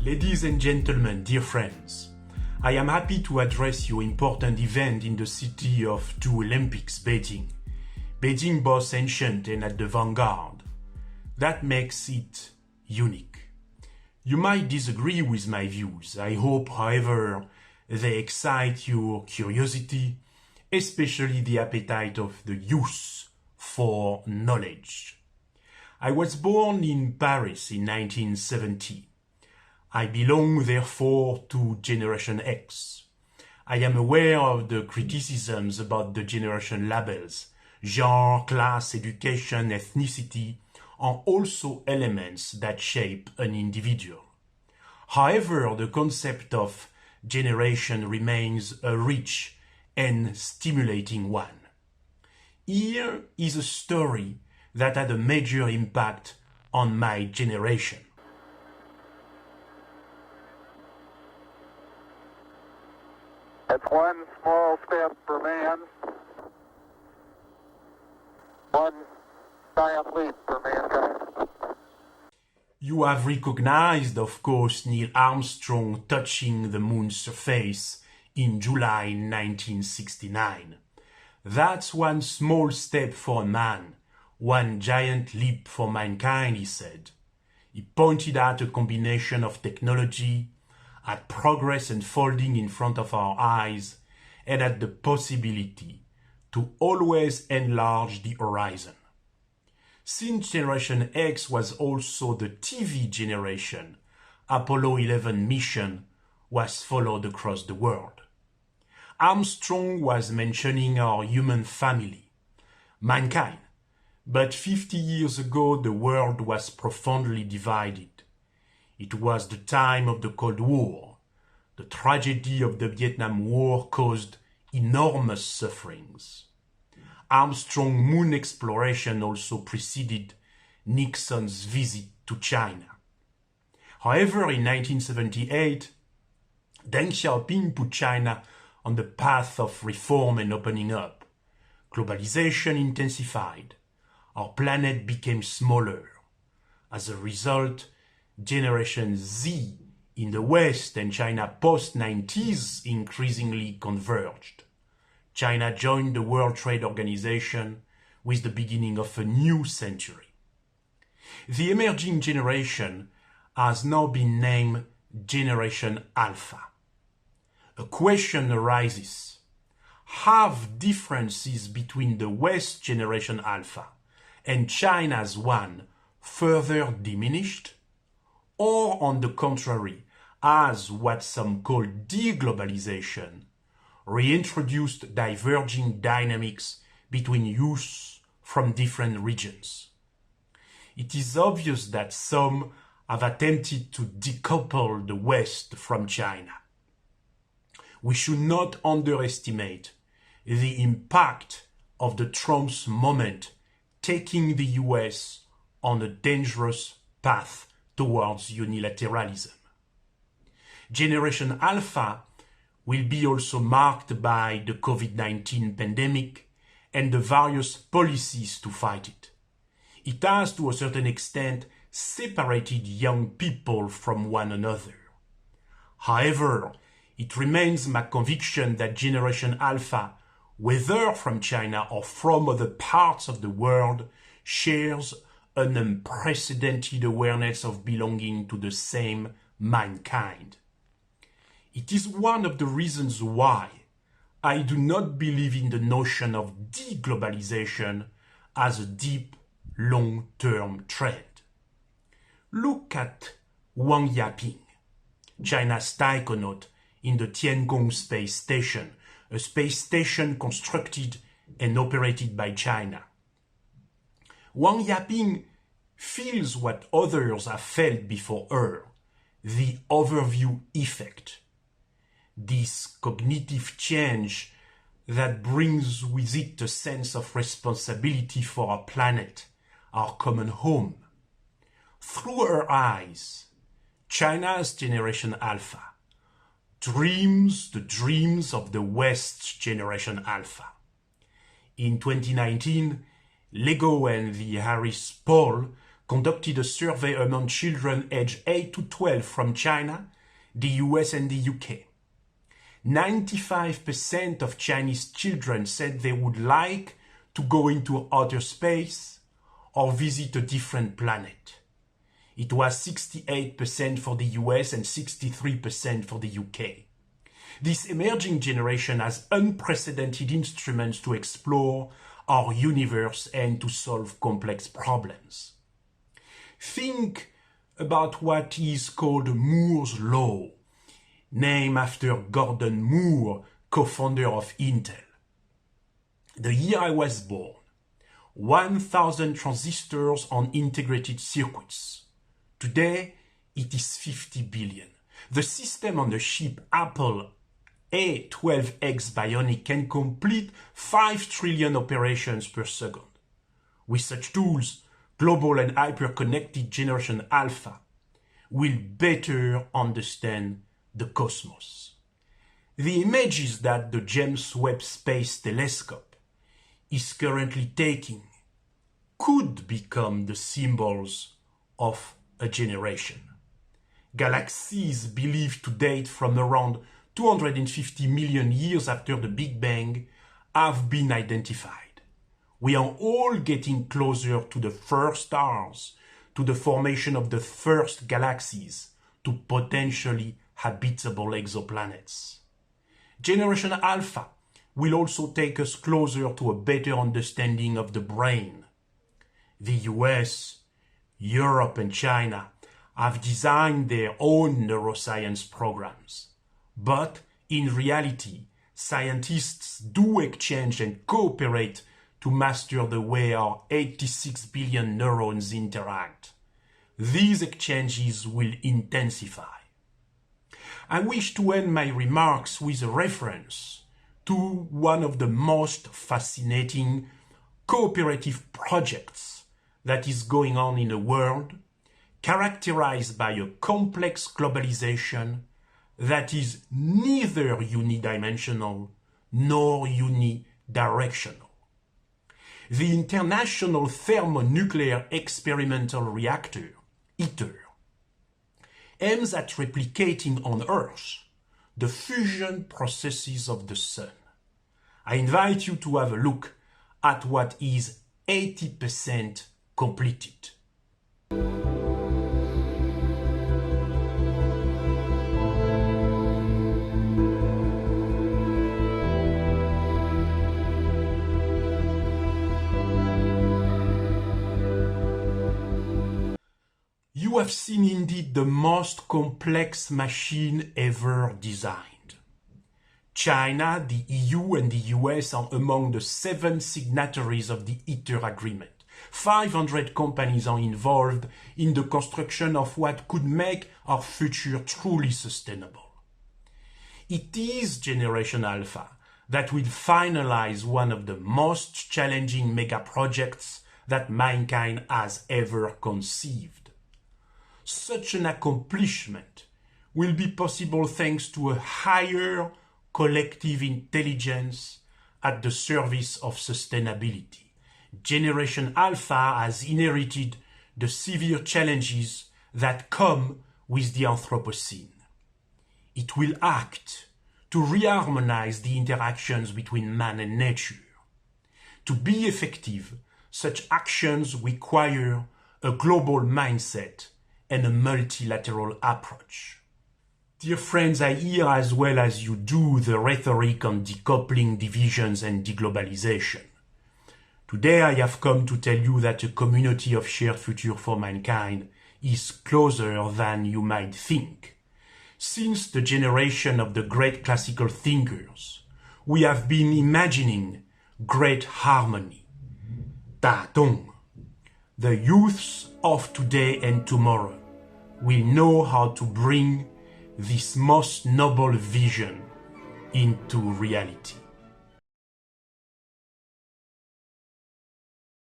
Ladies and gentlemen, dear friends, I am happy to address your important event in the city of two Olympics, Beijing. Beijing both ancient and at the vanguard. That makes it unique. You might disagree with my views. I hope, however, they excite your curiosity, especially the appetite of the youth for knowledge. I was born in Paris in 1970. I belong, therefore, to Generation X. I am aware of the criticisms about the generation labels. Genre, class, education, ethnicity are also elements that shape an individual. However, the concept of generation remains a rich and stimulating one. Here is a story that had a major impact on my generation. It's one small step for man, one giant leap for mankind. You have recognized, of course, Neil Armstrong touching the moon's surface in July 1969. That's one small step for a man, one giant leap for mankind, he said. He pointed at a combination of technology, at progress unfolding in front of our eyes, and at the possibility to always enlarge the horizon. Since Generation X was also the TV generation, Apollo 11 mission was followed across the world. Armstrong was mentioning our human family, mankind, but 50 years ago the world was profoundly divided. It was the time of the Cold War. The tragedy of the Vietnam War caused enormous sufferings. Armstrong moon exploration also preceded Nixon's visit to China. However, in 1978, Deng Xiaoping put China on the path of reform and opening up. Globalization intensified. Our planet became smaller. As a result, Generation Z in the West and China post-90s increasingly converged. China joined the World Trade Organization with the beginning of a new century. The emerging generation has now been named Generation Alpha. A question arises. Have differences between the West Generation Alpha and China's one further diminished? Or, on the contrary, has what some call deglobalization reintroduced diverging dynamics between youth from different regions? It is obvious that some have attempted to decouple the West from China. We should not underestimate the impact of the Trump's moment taking the US on a dangerous path towards unilateralism. Generation Alpha will be also marked by the COVID-19 pandemic and the various policies to fight it. It has, to a certain extent, separated young people from one another. However, it remains my conviction that Generation Alpha, whether from China or from other parts of the world, shares an unprecedented awareness of belonging to the same mankind. It is one of the reasons why I do not believe in the notion of deglobalization as a deep, long-term trend. Look at Wang Yaping, China's taikonaut in the Tiangong space station, a space station constructed and operated by China. Wang Yaping feels what others have felt before her, the overview effect. This cognitive change that brings with it a sense of responsibility for our planet, our common home. Through her eyes, China's Generation Alpha dreams the dreams of the West's Generation Alpha. In 2019, Lego and the Harris poll conducted a survey among children aged 8 to 12 from China, the US and the UK. 95% of Chinese children said they would like to go into outer space or visit a different planet. It was 68% for the US and 63% for the UK. This emerging generation has unprecedented instruments to explore our universe and to solve complex problems. Think about what is called Moore's Law, named after Gordon Moore, co-founder of Intel. The year I was born, 1,000 transistors on integrated circuits. Today, it is 50 billion. The system on the chip Apple A12X Bionic can complete 5 trillion operations per second. With such tools, global and hyper-connected Generation Alpha will better understand the cosmos. The images that the James Webb Space Telescope is currently taking could become the symbols of a generation. Galaxies believed to date from around 250 million years after the Big Bang have been identified. We are all getting closer to the first stars, to the formation of the first galaxies, to potentially habitable exoplanets. Generation Alpha will also take us closer to a better understanding of the brain. The US, Europe and China have designed their own neuroscience programs. But in reality, scientists do exchange and cooperate to master the way our 86 billion neurons interact. These exchanges will intensify. I wish to end my remarks with a reference to one of the most fascinating cooperative projects that is going on in the world, characterized by a complex globalization that is neither unidimensional nor unidirectional. The International Thermonuclear Experimental Reactor, ITER, aims at replicating on Earth the fusion processes of the Sun. I invite you to have a look at what is 80% completed. You have seen indeed the most complex machine ever designed. China, the EU and the US are among the 7 signatories of the ITER agreement. 500 companies are involved in the construction of what could make our future truly sustainable. It is Generation Alpha that will finalize one of the most challenging mega projects that mankind has ever conceived. Such an accomplishment will be possible thanks to a higher collective intelligence at the service of sustainability. Generation Alpha has inherited the severe challenges that come with the Anthropocene. It will act to reharmonize the interactions between man and nature. To be effective, such actions require a global mindset and a multilateral approach. Dear friends, I hear as well as you do the rhetoric on decoupling, divisions and deglobalization. Today I have come to tell you that a community of shared future for mankind is closer than you might think. Since the generation of the great classical thinkers, we have been imagining great harmony. Datong. The youths of today and tomorrow will know how to bring this most noble vision into reality.